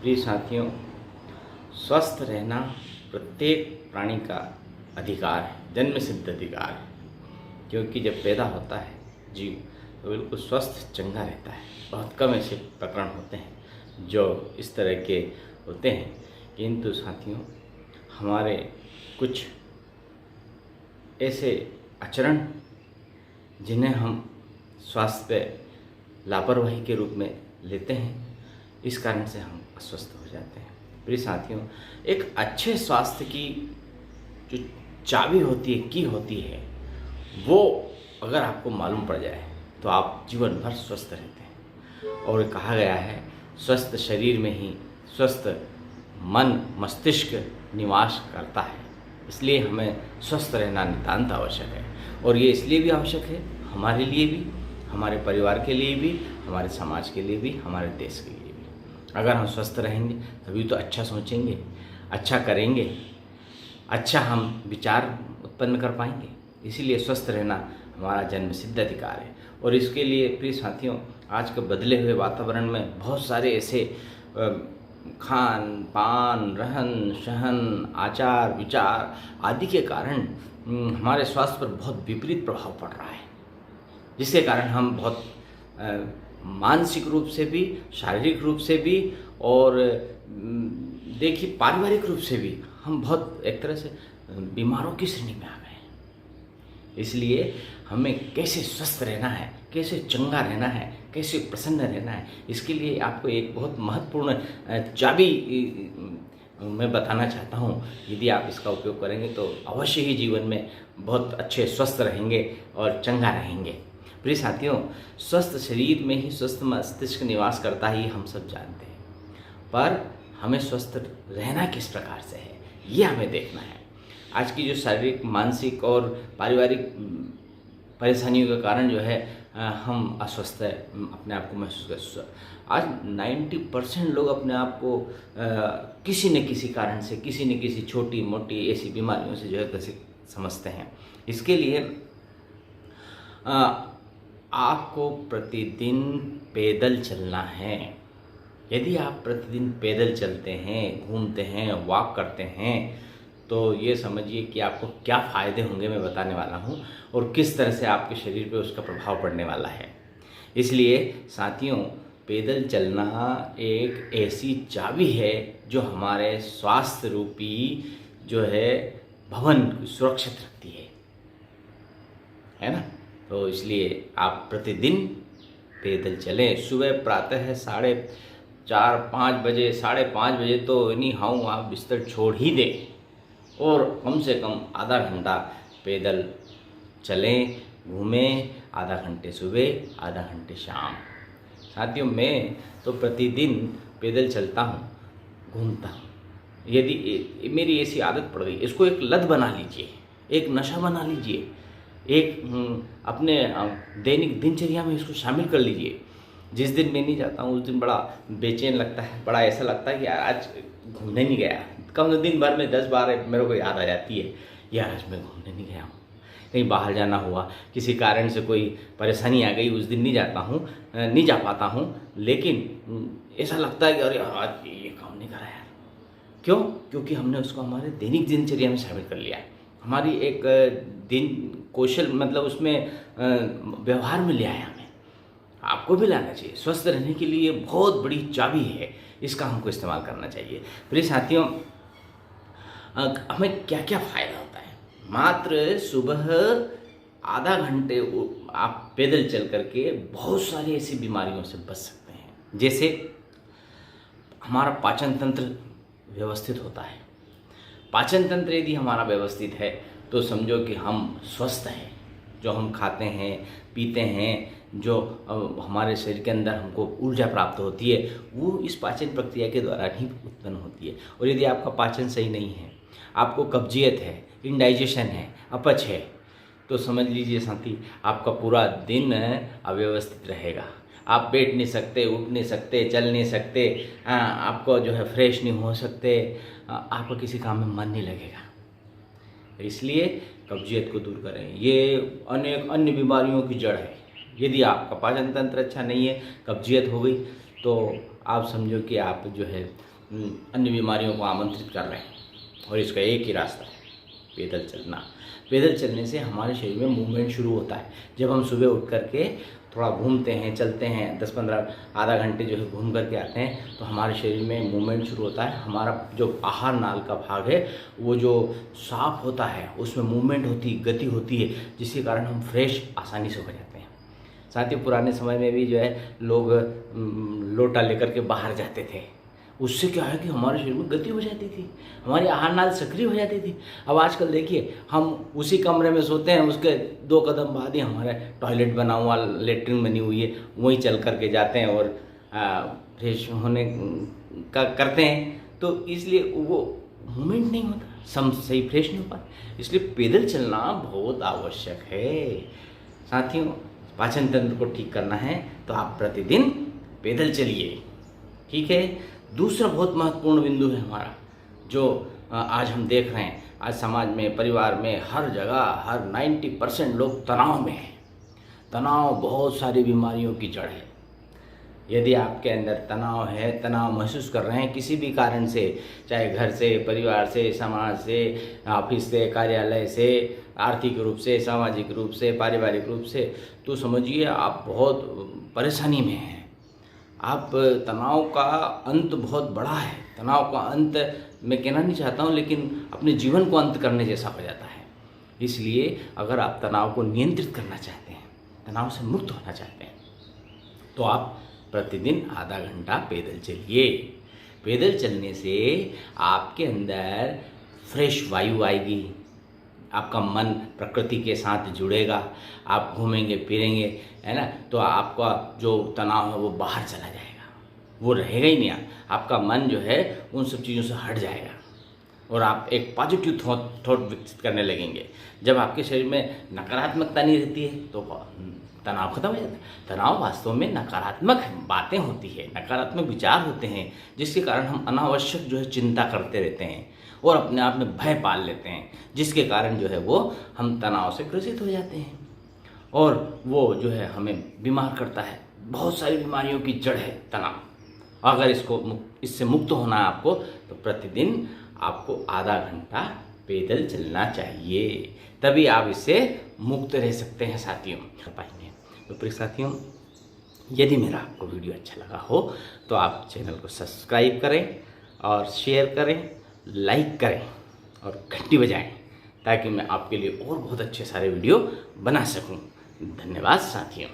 प्रिय साथियों, स्वस्थ रहना प्रत्येक प्राणी का अधिकार है, जन्म सिद्ध अधिकार है। क्योंकि जब पैदा होता है जीव तो बिल्कुल स्वस्थ चंगा रहता है। बहुत कम ऐसे प्रकरण होते हैं जो इस तरह के होते हैं, किंतु साथियों हमारे कुछ ऐसे आचरण जिन्हें हम स्वास्थ्य पे लापरवाही के रूप में लेते हैं, इस कारण से हम अस्वस्थ हो जाते हैं। प्रिय साथियों, एक अच्छे स्वास्थ्य की जो चाबी होती है, की होती है, वो अगर आपको मालूम पड़ जाए तो आप जीवन भर स्वस्थ रहते हैं। और कहा गया है, स्वस्थ शरीर में ही स्वस्थ मन मस्तिष्क निवास करता है। इसलिए हमें स्वस्थ रहना नितांत आवश्यक है। और ये इसलिए भी आवश्यक है, हमारे लिए भी, हमारे परिवार के लिए भी, हमारे समाज के लिए भी, हमारे देश के लिए भी। अगर हम स्वस्थ रहेंगे तभी तो अच्छा सोचेंगे, अच्छा करेंगे, अच्छा हम विचार उत्पन्न कर पाएंगे। इसीलिए स्वस्थ रहना हमारा जन्मसिद्ध अधिकार है। और इसके लिए प्रिय साथियों, आज के बदले हुए वातावरण में बहुत सारे ऐसे खान पान, रहन सहन, आचार विचार आदि के कारण हमारे स्वास्थ्य पर बहुत विपरीत प्रभाव पड़ रहा है, जिसके कारण हम बहुत मानसिक रूप से भी, शारीरिक रूप से भी और देखिए पारिवारिक रूप से भी हम बहुत एक तरह से बीमारों की श्रेणी में आ गए हैं। इसलिए हमें कैसे स्वस्थ रहना है, कैसे चंगा रहना है, कैसे प्रसन्न रहना है, इसके लिए आपको एक बहुत महत्वपूर्ण चाबी मैं बताना चाहता हूँ। यदि आप इसका उपयोग करेंगे तो अवश्य ही जीवन में बहुत अच्छे स्वस्थ रहेंगे और चंगा रहेंगे। प्रिय साथियों, स्वस्थ शरीर में ही स्वस्थ मस्तिष्क निवास करता ही हम सब जानते हैं, पर हमें स्वस्थ रहना किस प्रकार से है, ये हमें देखना है। आज की जो शारीरिक, मानसिक और पारिवारिक परेशानियों के कारण जो है हम अस्वस्थ अपने आप को महसूस कर। आज 90% लोग अपने आप को किसी न किसी कारण से, किसी न किसी छोटी मोटी ऐसी बीमारियों से जो है ग्रसित समझते हैं। इसके लिए आपको प्रतिदिन पैदल चलना है। यदि आप प्रतिदिन पैदल चलते हैं, घूमते हैं, वॉक करते हैं, तो ये समझिए कि आपको क्या फ़ायदे होंगे मैं बताने वाला हूँ, और किस तरह से आपके शरीर पे उसका प्रभाव पड़ने वाला है। इसलिए साथियों, पैदल चलना एक ऐसी चाबी है जो हमारे स्वास्थ्य रूपी जो है भवन सुरक्षित रखती है ना। तो इसलिए आप प्रतिदिन पैदल चलें। सुबह प्रातः 4:30-5 बजे, 5:30 बजे तो एनी हाउ आप बिस्तर छोड़ ही दें और कम से कम आधा घंटा पैदल चलें, घूमें। आधा घंटे सुबह, आधा घंटे शाम। साथियों, मैं तो प्रतिदिन पैदल चलता हूँ, घूमता हूँ। यदि मेरी ऐसी आदत पड़ गई, इसको एक लत बना लीजिए, एक नशा बना लीजिए, एक अपने दैनिक दिनचर्या में इसको शामिल कर लीजिए। जिस दिन मैं नहीं जाता हूँ उस दिन बड़ा बेचैन लगता है, बड़ा ऐसा लगता है कि यार आज घूमने नहीं गया। कम दिन भर में 10 बार मेरे को याद आ जाती है, यार आज मैं घूमने नहीं गया हूँ, कहीं बाहर जाना हुआ, किसी कारण से कोई परेशानी आ गई, उस दिन नहीं जाता हूँ, नहीं जा पाता हूँ। लेकिन ऐसा लगता है कि अरे आज ये काम नहीं करा यार। क्यों? क्योंकि हमने उसको हमारे दैनिक दिनचर्या में शामिल कर लिया है, हमारी एक दिन कौशल मतलब उसमें व्यवहार में ले आया हमें। आपको भी लाना चाहिए। स्वस्थ रहने के लिए बहुत बड़ी चाबी है, इसका हमको इस्तेमाल करना चाहिए। प्रिय साथियों, हमें क्या क्या फ़ायदा होता है? मात्र सुबह आधा घंटे आप पैदल चल करके बहुत सारी ऐसी बीमारियों से बच सकते हैं। जैसे हमारा पाचन तंत्र व्यवस्थित होता है। पाचन तंत्र यदि हमारा व्यवस्थित है तो समझो कि हम स्वस्थ हैं। जो हम खाते हैं, पीते हैं, जो हमारे शरीर के अंदर हमको ऊर्जा प्राप्त होती है, वो इस पाचन प्रक्रिया के द्वारा ही उत्पन्न होती है। और यदि आपका पाचन सही नहीं है, आपको कब्जियत है, इंडाइजेशन है, अपच है, तो समझ लीजिए साथी, आपका पूरा दिन अव्यवस्थित रहेगा। आप बैठ नहीं सकते, उठ नहीं सकते, चल नहीं सकते, आपको जो है फ्रेश नहीं हो सकते, आपका किसी काम में मन नहीं लगेगा। इसलिए कब्जियत को दूर करें। ये अनेक अन्य बीमारियों की जड़ है। यदि आपका पाचन तंत्र अच्छा नहीं है, कब्जियत हो गई, तो आप समझो कि आप जो है अन्य बीमारियों को आमंत्रित कर रहे हैं। और इसका एक ही रास्ता है, पैदल चलना। पैदल चलने से हमारे शरीर में मूवमेंट शुरू होता है। जब हम सुबह उठ करके थोड़ा घूमते हैं, चलते हैं, 10-15 आधा घंटे जो है घूम करके आते हैं, तो हमारे शरीर में मूवमेंट शुरू होता है। हमारा जो आहार नाल का भाग है वो जो साफ होता है, उसमें मूवमेंट होती, गति होती है, जिसके कारण हम फ्रेश आसानी से हो जाते हैं। साथ ही पुराने समय में भी जो है लोग लोटा लेकर के बाहर जाते थे। उससे क्या है कि हमारे शरीर में गति हो जाती थी, हमारी आहार नाल सक्रिय हो जाती थी। अब आजकल देखिए, हम उसी कमरे में सोते हैं, उसके 2 कदम बाद ही हमारा टॉयलेट बना हुआ, लेटरिन बनी हुई है, वहीं चल करके जाते हैं और फ्रेश होने का करते हैं। तो इसलिए वो मूवमेंट नहीं होता, सही फ्रेश नहीं हो पाता। इसलिए पैदल चलना बहुत आवश्यक है। साथियों, पाचन तंत्र को ठीक करना है तो आप प्रतिदिन पैदल चलिए, ठीक है। दूसरा बहुत महत्वपूर्ण बिंदु है हमारा, जो आज हम देख रहे हैं, आज समाज में, परिवार में, हर जगह, हर 90% लोग तनाव में हैं। तनाव बहुत सारी बीमारियों की जड़ है। यदि आपके अंदर तनाव है, तनाव महसूस कर रहे हैं किसी भी कारण से, चाहे घर से, परिवार से, समाज से, ऑफिस से, कार्यालय से, आर्थिक रूप से, सामाजिक रूप से, पारिवारिक रूप से, तो समझिए आप बहुत परेशानी में हैं। आप तनाव का अंत बहुत बड़ा है। तनाव का अंत मैं कहना नहीं चाहता हूँ, लेकिन अपने जीवन को अंत करने जैसा हो जाता है। इसलिए अगर आप तनाव को नियंत्रित करना चाहते हैं, तनाव से मुक्त होना चाहते हैं, तो आप प्रतिदिन आधा घंटा पैदल चलिए। पैदल चलने से आपके अंदर फ्रेश वायु आएगी, आपका मन प्रकृति के साथ जुड़ेगा, आप घूमेंगे फिरेंगे, है ना, तो आपका जो तनाव है वो बाहर चला जाएगा, वो रहेगा ही नहीं। आपका मन जो है उन सब चीज़ों से हट जाएगा और आप एक पॉजिटिव थॉट विकसित करने लगेंगे। जब आपके शरीर में नकारात्मकता नहीं रहती है तो तनाव खत्म हो जाता है। तनाव वास्तव में नकारात्मक बातें होती है, नकारात्मक विचार होते हैं, जिसके कारण हम अनावश्यक जो है चिंता करते रहते हैं और अपने आप में भय पाल लेते हैं, जिसके कारण जो है वो हम तनाव से ग्रसित हो जाते हैं और वो जो है हमें बीमार करता है। बहुत सारी बीमारियों की जड़ है तनाव। अगर इससे मुक्त होना है आपको, तो प्रतिदिन आपको आधा घंटा पैदल चलना चाहिए, तभी आप इससे मुक्त रह सकते हैं साथियों, कर पाएंगे। तो प्रिय साथियों, यदि मेरा आपको वीडियो अच्छा लगा हो तो आप चैनल को सब्सक्राइब करें और शेयर करें, लाइक करें और घंटी बजाएं, ताकि मैं आपके लिए और बहुत अच्छे सारे वीडियो बना सकूं। धन्यवाद साथियों।